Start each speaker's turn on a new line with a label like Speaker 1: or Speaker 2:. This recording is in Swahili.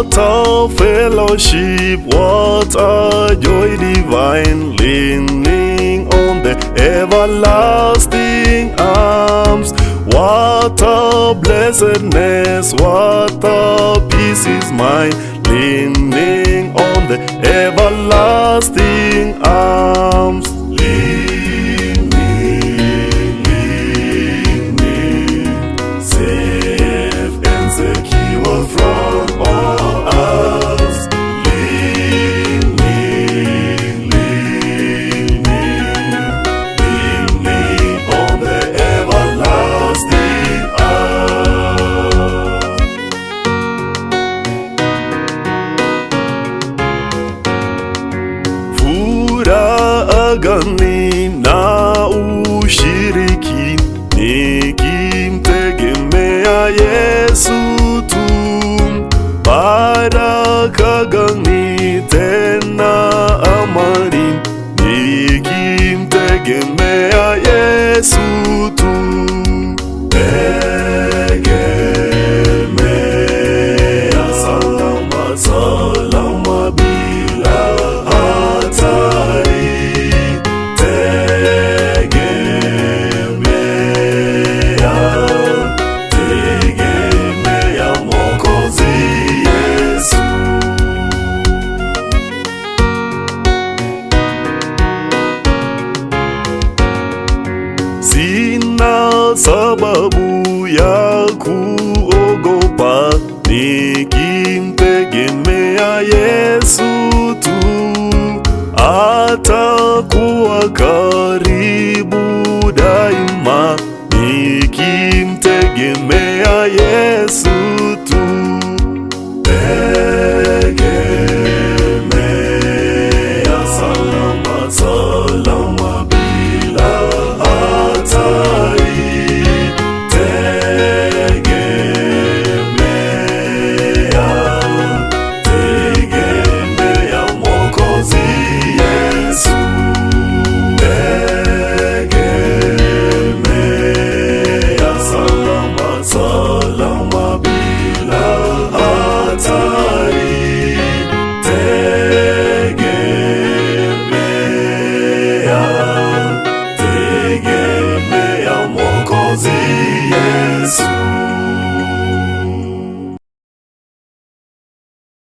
Speaker 1: What a fellowship, what a joy divine, leaning on the everlasting arms. What a blessedness, what a peace is mine, leaning on the everlasting arms. Leaning, safe and secure from all us. Leaning on the everlasting arms. Furaha gani na ushiriki nikimtegemea Yesu tu. Baraka gani tena amani nikimtegemea Yesu tu. Tegemea salama, salama bila hatari. Tegemea Mwokozi Yesu. Sina sababu ya kuogopa nikimtegemea Yesu tu. Atakuwa karibu daima nikimtegemea Yesu